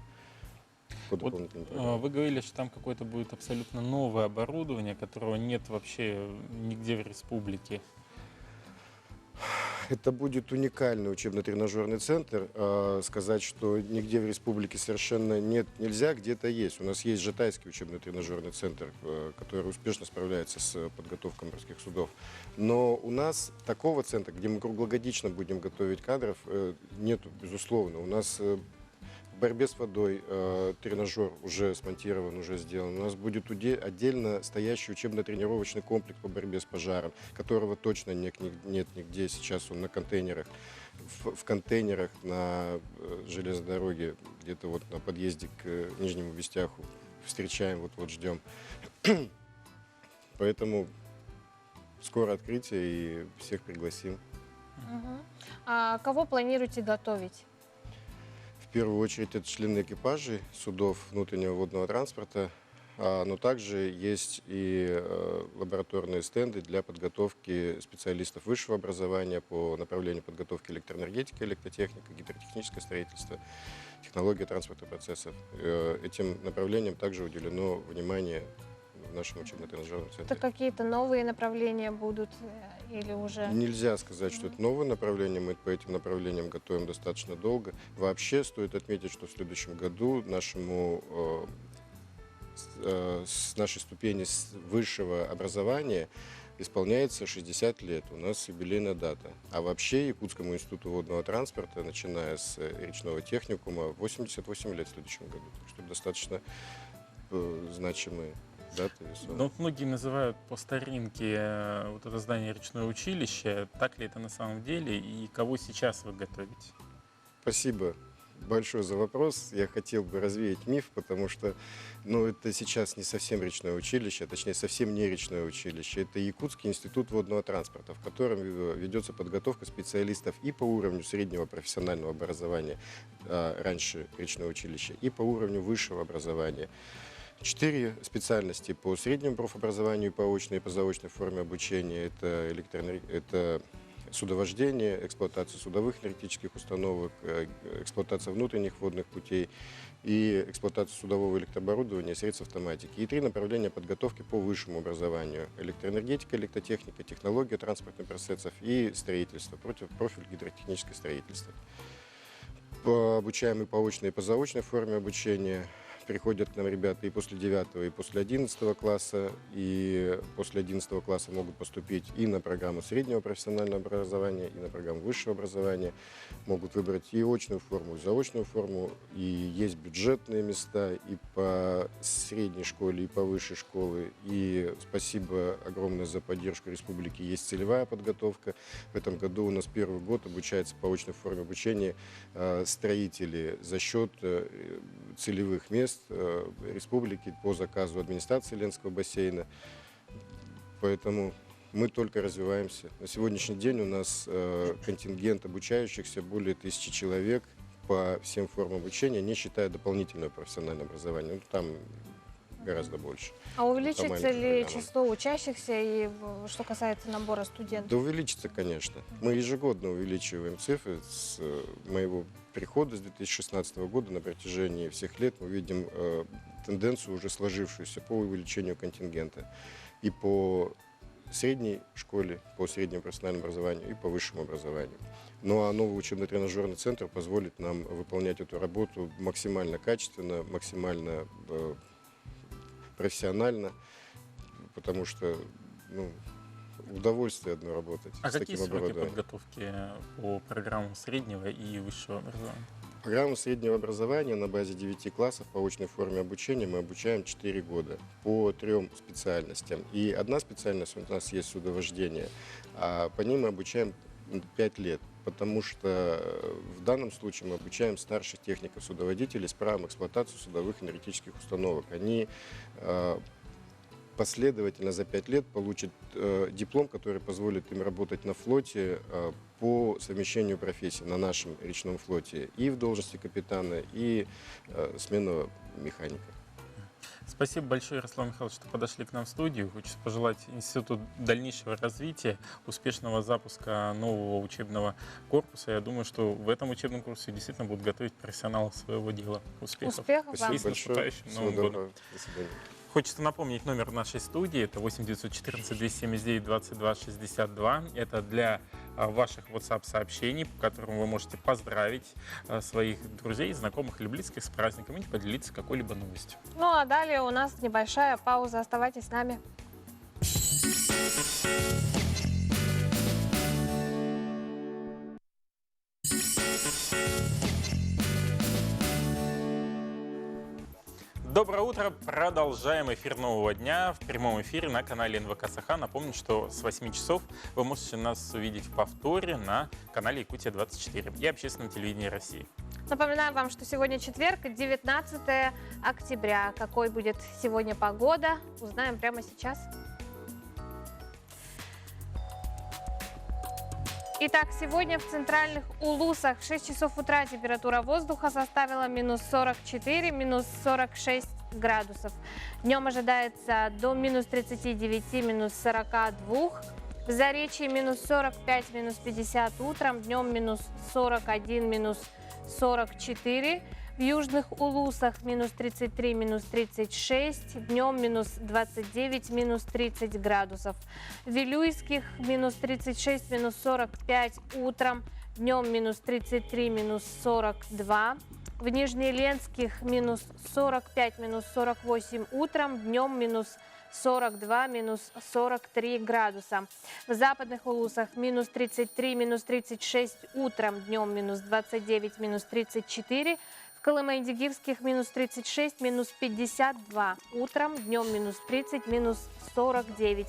Вот, вы говорили, что там какое-то будет абсолютно новое оборудование, которого нет вообще нигде в республике. Это будет уникальный учебно-тренажерный центр. Сказать, что нигде в республике совершенно нет, нельзя, где-то есть. У нас есть Жатайский учебно-тренажерный центр, который успешно справляется с подготовкой морских судов. Но у нас такого центра, где мы круглогодично будем готовить кадров, нету, безусловно. У нас в борьбе с водой тренажер уже смонтирован, уже сделан. У нас будет отдельно стоящий учебно-тренировочный комплекс по борьбе с пожаром, которого точно нет нигде сейчас. Он на контейнерах. В контейнерах на железной дороге, где-то вот на подъезде к Нижнему Вестяху встречаем, вот ждем. Поэтому скоро открытие и всех пригласим. А кого планируете готовить? В первую очередь это члены экипажей судов внутреннего водного транспорта, но также есть и лабораторные стенды для подготовки специалистов высшего образования по направлению подготовки электроэнергетики, электротехника, гидротехническое строительство, технология транспортных процессов. Этим направлениям также уделено внимание в нашем учебно-тренажерном центре. Это какие-то новые направления будут или уже? Нельзя сказать, что это новое направление. Мы по этим направлениям готовим достаточно долго. Вообще стоит отметить, что в следующем году с нашей ступени высшего образования исполняется 60 лет. У нас юбилейная дата. А вообще Якутскому институту водного транспорта, начиная с речного техникума, 88 лет в следующем году. Так что достаточно значимые даты. Но многие называют по старинке вот это здание речное училище. Так ли это на самом деле и кого сейчас вы готовите? Спасибо большое за вопрос. Я хотел бы развеять миф, потому что это сейчас не совсем речное училище, а точнее совсем не речное училище. Это Якутский институт водного транспорта, в котором ведется подготовка специалистов и по уровню среднего профессионального образования, раньше речное училище, и по уровню высшего образования. 4 специальности по среднему профобразованию по очной и по заочной форме обучения. Это судовождение, эксплуатация судовых энергетических установок, эксплуатация внутренних водных путей и эксплуатация судового электрооборудования, средств автоматики. И 3 направления подготовки по высшему образованию. Электроэнергетика, электротехника, технология транспортных процессов и строительство, профиль гидротехническое строительство. Обучаем и по очной, и по заочной форме обучения. приходят к нам ребята и после 9 и после 11 класса, и после 11 класса могут поступить и на программу среднего профессионального образования, и на программу высшего образования. Могут выбрать и очную форму, и заочную форму, и есть бюджетные места и по средней школе, и по высшей школе. И спасибо огромное за поддержку республики. Есть целевая подготовка. В этом году у нас первый год обучается по очной форме обучения строители за счет целевых мест республики по заказу администрации Ленского бассейна. Поэтому мы только развиваемся. На сегодняшний день у нас контингент обучающихся более 1000 человек по всем формам обучения, не считая дополнительного профессионального образования. Ну, там гораздо больше. А увеличится ли число учащихся и что касается набора студентов? Да увеличится, конечно. Мы ежегодно увеличиваем цифры. С моего прихода с 2016 года на протяжении всех лет мы видим тенденцию уже сложившуюся по увеличению контингента и по средней школе, по среднему профессиональному образованию и по высшему образованию. Ну а новый учебно-тренажерный центр позволит нам выполнять эту работу максимально качественно, максимально профессионально, потому что удовольствие одно работать А с какие таким сроки оборудованием. подготовки по программам среднего и высшего образования? Программу среднего образования на базе 9 классов по очной форме обучения мы обучаем 4 года по 3 специальностям. И одна специальность у нас есть судовождение, а по ней мы обучаем 5 лет, потому что в данном случае мы обучаем старших техников-судоводителей с правом эксплуатации судовых энергетических установок. Они последовательно за 5 лет получат диплом, который позволит им работать на флоте по совмещению профессий на нашем речном флоте и в должности капитана, и сменного механика. Спасибо большое, Ярослав Михайлович, что подошли к нам в студию. Хочется пожелать институту дальнейшего развития, успешного запуска нового учебного корпуса. Я думаю, что в этом учебном курсе действительно будут готовить профессионалов своего дела. Успехов. Успехов вам. И с наступающим Новым годом. До свидания. Хочется напомнить номер нашей студии. Это 8 914 279 22 62. Это для ваших WhatsApp-сообщений, по которым вы можете поздравить своих друзей, знакомых или близких с праздником и поделиться какой-либо новостью. Ну а далее у нас небольшая пауза. Оставайтесь с нами. Доброе утро! Продолжаем эфир нового дня в прямом эфире на канале НВК Саха. Напомню, что с 8 часов вы можете нас увидеть в повторе на канале Якутия-24 и общественном телевидении России. Напоминаю вам, что сегодня четверг, 19 октября. Какой будет сегодня погода, узнаем прямо сейчас. Итак, сегодня в центральных Улусах в 6 часов утра температура воздуха составила минус 44, минус 46 градусов. Днем ожидается до минус 39, минус 42. В Заречье минус 45, минус 50 утром, днем минус 41, минус 44. В южных Улусах минус 33, минус 36, днем минус 29, минус 30 градусов. В Вилюйских минус 36, минус 45 утром, днем минус 33, минус 42. В Нижнеленских минус 45, минус 48 утром, днем минус 42, минус 43 градуса. В западных Улусах минус 33, минус 36 утром, днем минус 29, минус 34. В Колымайдигирских минус 36, минус 52 утром, днем минус 30, минус 49.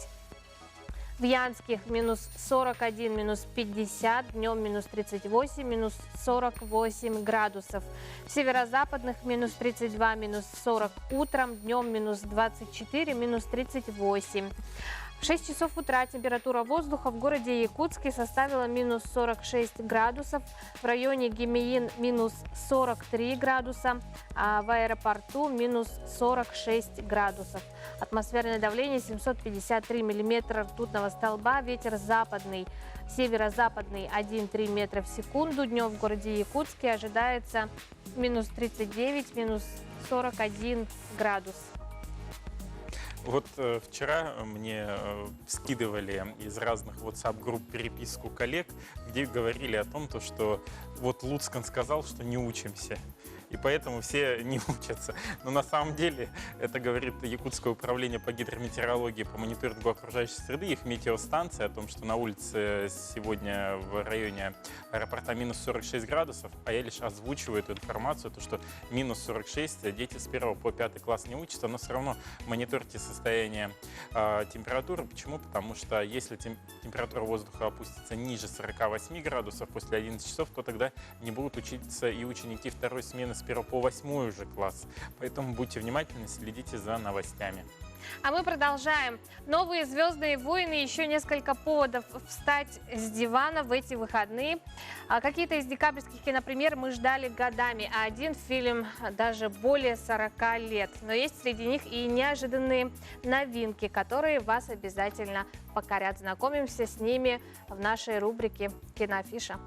В Янских минус 41, минус 50, днем минус 38, минус 48 градусов. В северо-западных минус 32, минус 40 утром, днем минус 24, минус 38. В 6 часов утра температура воздуха в городе Якутске составила минус 46 градусов, в районе Гемеин минус 43 градуса, а в аэропорту минус 46 градусов. Атмосферное давление 753 миллиметра ртутного столба, ветер западный, северо-западный 1,3 метра в секунду. Днем в городе Якутске ожидается минус 39, минус 41 градус. Вот вчера мне скидывали из разных WhatsApp-групп переписку коллег, где говорили о том, что вот Луцкан сказал, что не учимся. и поэтому все не учатся. Но на самом деле, это говорит Якутское управление по гидрометеорологии, по мониторингу окружающей среды, их метеостанция, о том, что на улице сегодня в районе аэропорта минус 46 градусов, а я лишь озвучиваю эту информацию, то, что минус 46, дети с 1 по 5 класс не учатся, но все равно мониторьте состояние температуры. Почему? Потому что если температура воздуха опустится ниже 48 градусов после 11 часов, то тогда не будут учиться и ученики второй смены с 1 по 8 уже класс. Поэтому будьте внимательны, следите за новостями. А мы продолжаем. Новые «Звездные войны», еще несколько поводов встать с дивана в эти выходные. Какие-то из декабрьских кинопремьер мы ждали годами, а один фильм даже более 40 лет. Но есть среди них и неожиданные новинки, которые вас обязательно покорят. Знакомимся с ними в нашей рубрике «Киноафиша».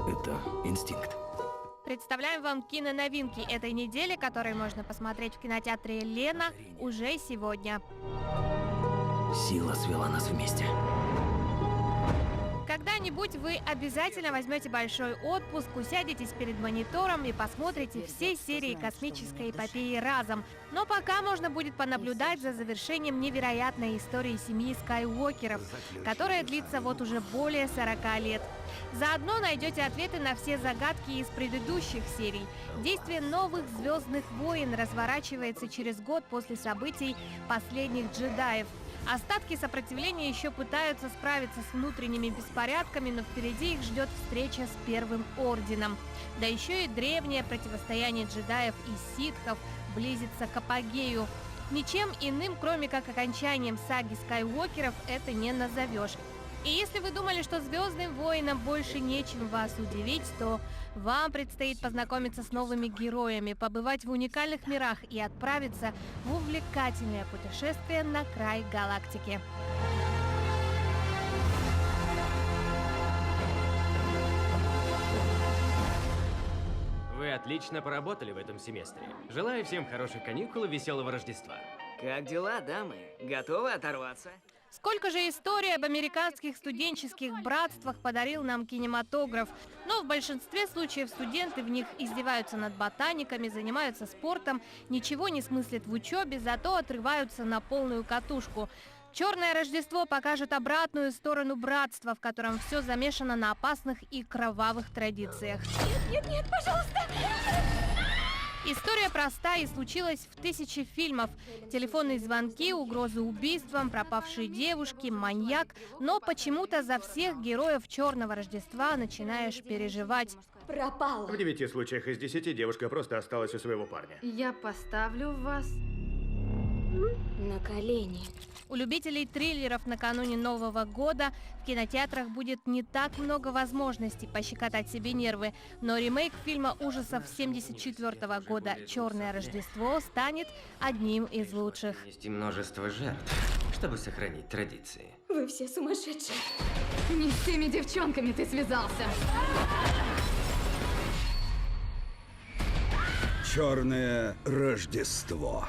Это инстинкт. Представляем вам киноновинки этой недели, которые можно посмотреть в кинотеатре «Лена» уже сегодня. Сила свела нас вместе. Когда-нибудь вы обязательно возьмете большой отпуск, усядетесь перед монитором и посмотрите все серии космической эпопеи разом. Но пока можно будет понаблюдать за завершением невероятной истории семьи Скайуокеров, которая длится вот уже более 40 лет. Заодно найдете ответы на все загадки из предыдущих серий. Действие новых «Звездных войн» разворачивается через год после событий «Последних джедаев». Остатки сопротивления еще пытаются справиться с внутренними беспорядками, но впереди их ждет встреча с Первым Орденом. Да еще и древнее противостояние джедаев и ситхов близится к апогею. Ничем иным, кроме как окончанием саги Скайуокеров, это не назовешь. И если вы думали, что «Звездным воинам» больше нечем вас удивить, то вам предстоит познакомиться с новыми героями, побывать в уникальных мирах и отправиться в увлекательное путешествие на край галактики. Вы отлично поработали в этом семестре. Желаю всем хороших каникул и веселого Рождества. Как дела, дамы? Готовы оторваться? Сколько же историй об американских студенческих братствах подарил нам кинематограф. Но в большинстве случаев студенты в них издеваются над ботаниками, занимаются спортом, ничего не смыслят в учебе, зато отрываются на полную катушку. «Черное Рождество» покажет обратную сторону братства, в котором все замешано на опасных и кровавых традициях. Нет, пожалуйста! История проста и случилась в 1000 фильмов. Телефонные звонки, угрозы убийством, пропавшие девушки, маньяк. Но почему-то за всех героев «Черного Рождества» начинаешь переживать. Пропала. В 9 случаях из 10 девушка просто осталась у своего парня. Я поставлю вас на колени. У любителей триллеров накануне Нового года в кинотеатрах будет не так много возможностей пощекотать себе нервы, но ремейк фильма ужасов 1974 года «Черное Рождество» станет одним из лучших. Нести множество жертв, чтобы сохранить традиции. Вы все сумасшедшие. Не с теми девчонками ты связался. Черное Рождество.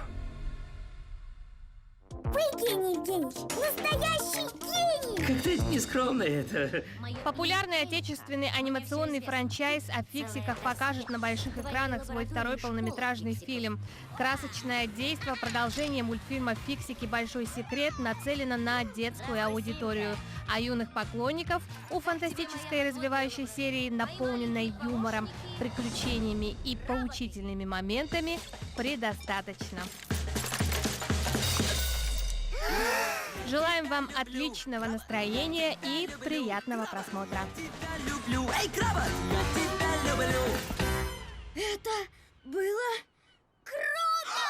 Вы гений, Евгений! Настоящий гений! Как ты нескромно это. Популярный отечественный анимационный франчайз о фиксиках покажет на больших экранах свой второй полнометражный фильм. Красочное действо продолжение мультфильма «Фиксики. Большой секрет» нацелено на детскую аудиторию. А юных поклонников у фантастической развивающей серии, наполненной юмором, приключениями и поучительными моментами, предостаточно. Желаем вам отличного настроения и приятного просмотра. Это было круто!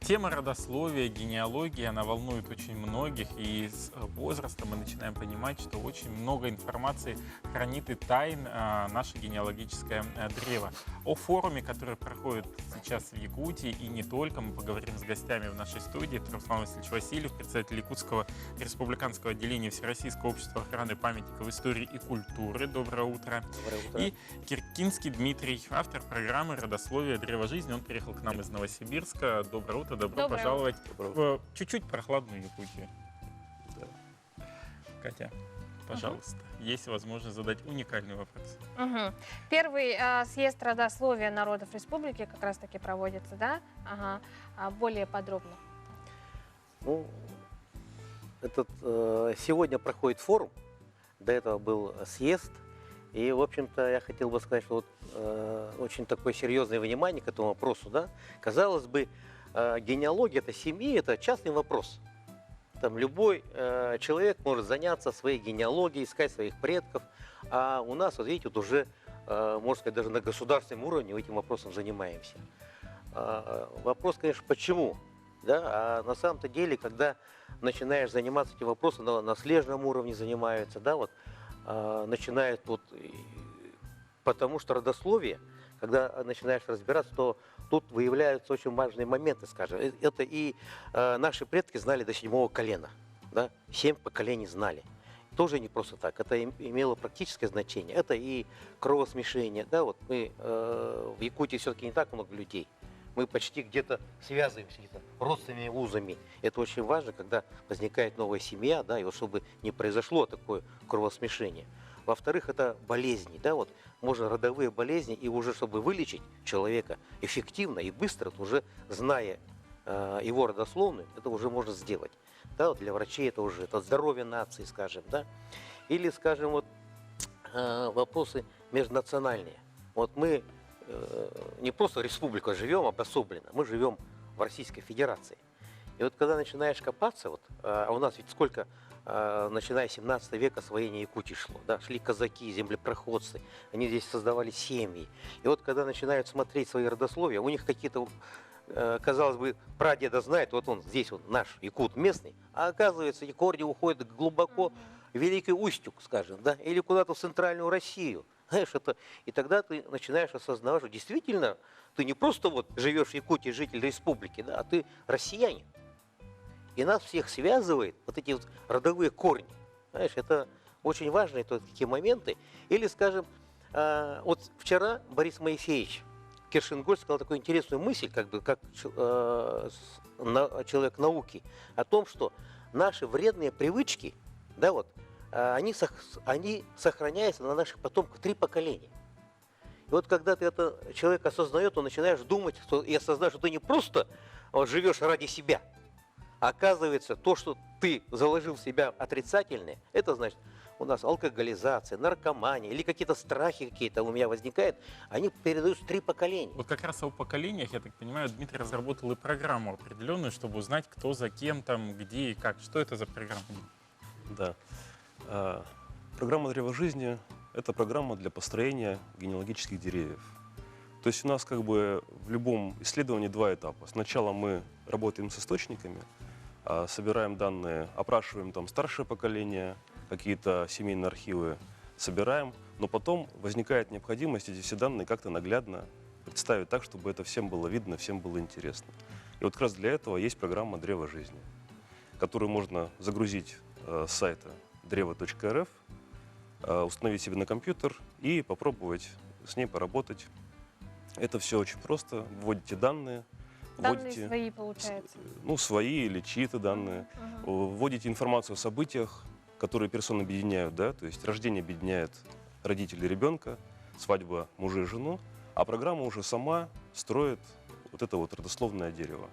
Тема родословия, генеалогии, она волнует очень многих, и с возраста мы начинаем понимать, что очень много информации хранит и тайн наше генеалогическое древо. О форуме, который проходит сейчас в Якутии, и не только, мы поговорим с гостями в нашей студии. Это Руслан Васильевич Васильев, председатель Якутского республиканского отделения Всероссийского общества охраны памятников истории и культуры. Доброе утро. Доброе утро. И Киркинский Дмитрий, автор программы «Родословие древа жизни». Он приехал к нам из Новосибирска. Доброе утро, добро пожаловать в чуть-чуть прохладную Якутию. Да. Катя, пожалуйста, есть возможность задать уникальный вопрос. Первый съезд родословия народов республики как раз-таки проводится, да? Более подробно. Ну, сегодня проходит форум, до этого был съезд. И, в общем-то, я хотел бы сказать, что очень такое серьезное внимание к этому вопросу. Да? Казалось бы, генеалогия это семьи, это частный вопрос. Там любой человек может заняться своей генеалогией, искать своих предков. А у нас, вот видите, вот уже, можно сказать, даже на государственном уровне этим вопросом занимаемся. Вопрос, конечно, почему? Да? А на самом-то деле, когда начинаешь заниматься этим вопросом, на наследственном уровне занимаются, да, вот, начинают вот, потому что родословие, когда начинаешь разбираться, то тут выявляются очень важные моменты, скажем. Это и наши предки знали до 7-го колена, да? 7 поколений знали. Тоже не просто так, это имело практическое значение. Это и кровосмешение, да, вот мы в Якутии все-таки не так много людей. Мы почти где-то связываемся где-то родственными узами. Это очень важно, когда возникает новая семья, да, и вот чтобы не произошло такое кровосмешение. Во-вторых, это болезни, да, вот можно родовые болезни, и уже чтобы вылечить человека эффективно и быстро, уже зная его родословную, это уже можно сделать. Да, вот для врачей это уже это здоровье нации, скажем, да. Или, скажем, вот вопросы межнациональные. Вот мы не просто республика живем обособленно, мы живем в Российской Федерации. И вот когда начинаешь копаться, вот, а у нас ведь сколько, начиная с 17 века, освоение Якутии шло, да, шли казаки, землепроходцы, они здесь создавали семьи. И вот когда начинают смотреть свои родословия, у них какие-то, казалось бы, прадеда знает, вот он здесь вот наш якут местный, а оказывается, и корни уходят глубоко в Великий Устюг, скажем, да, или куда-то в Центральную Россию. Знаешь, это, и тогда ты начинаешь осознавать, что действительно ты не просто вот живешь в Якутии, житель республики, да, а ты россиянин. И нас всех связывает вот эти вот родовые корни. Знаешь, это очень важные такие моменты. Или, скажем, вот вчера Борис Моисеевич Кершенгольц сказал такую интересную мысль, как бы как человек науки, о том, что наши вредные привычки, да, вот, они сохраняются на наших потомках 3 поколения. И вот когда ты это человек осознает, он начинаешь думать и осознаешь, что ты не просто вот, живешь ради себя, а оказывается, то, что ты заложил в себя отрицательное, это значит, у нас алкоголизация, наркомания или какие-то страхи какие-то у меня возникают, они передаются 3 поколения. Вот как раз о поколениях, я так понимаю, Дмитрий разработал и программу определенную, чтобы узнать, кто за кем, там, где и как. Что это за программа? Да. Программа «Древо жизни» — это программа для построения генеалогических деревьев. То есть у нас как бы в любом исследовании 2 этапа. Сначала мы работаем с источниками, собираем данные, опрашиваем там старшее поколение, какие-то семейные архивы собираем, но потом возникает необходимость эти все данные как-то наглядно представить так, чтобы это всем было видно, всем было интересно. И вот как раз для этого есть программа «Древо жизни», которую можно загрузить с сайта древо.рф, установить себе на компьютер и попробовать с ней поработать. Это все очень просто. Вводите данные. Данные свои, получается? Ну, свои или чьи-то данные. Вводите информацию о событиях, которые персон объединяют, да, то есть рождение объединяет родителей ребенка, свадьба мужа и жену, а программа уже сама строит вот это вот родословное дерево.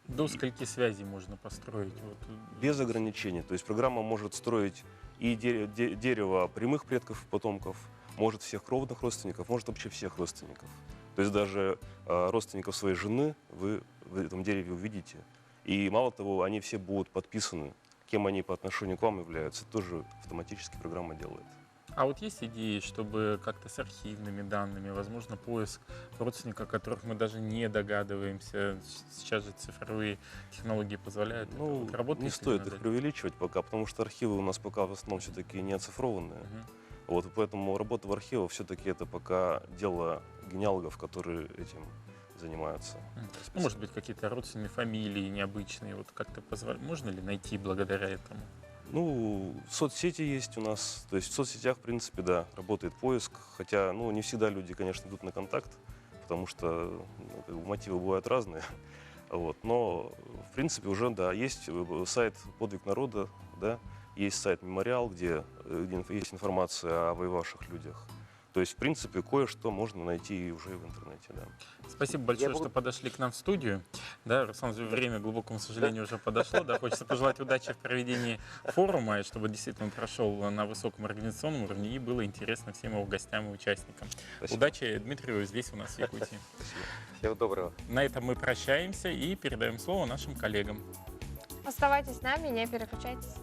До скольки связей можно построить? Вот. Без ограничений. То есть программа может строить и дерево прямых предков и потомков, может всех кровных родственников, может вообще всех родственников. То есть даже родственников своей жены вы в этом дереве увидите. И мало того, они все будут подписаны, кем они по отношению к вам являются. Тоже автоматически программа делает. А вот есть идеи, чтобы как-то с архивными данными, возможно, поиск родственников, о которых мы даже не догадываемся. Сейчас же цифровые технологии позволяют. Ну, это. Работаете не ли стоит над их этим? преувеличивать пока, потому что архивы у нас пока в основном все-таки не оцифрованные. Вот, и поэтому работа в архивах все-таки это пока дело генеалогов, которые этим занимаются. Ну, может быть, какие-то родственные фамилии необычные. Вот как-то можно ли найти благодаря этому? Ну, соцсети есть у нас. То есть в соцсетях, в принципе, да, работает поиск. Хотя, ну, не всегда люди, конечно, идут на контакт, потому что как бы, мотивы бывают разные. Вот. Но, в принципе, уже, да, есть сайт «Подвиг народа», да, есть сайт «Мемориал», где есть информация о воевавших людях. То есть, в принципе, кое-что можно найти уже в интернете, да. Спасибо большое, что подошли к нам в студию. Да, Руслан, время, к глубокому сожалению, уже подошло. Да, хочется пожелать удачи в проведении форума, и чтобы действительно он прошел на высоком организационном уровне и было интересно всем его гостям и участникам. Спасибо. Удачи Дмитрию здесь у нас в Якутии. Всего доброго. На этом мы прощаемся и передаем слово нашим коллегам. Оставайтесь с нами, не переключайтесь.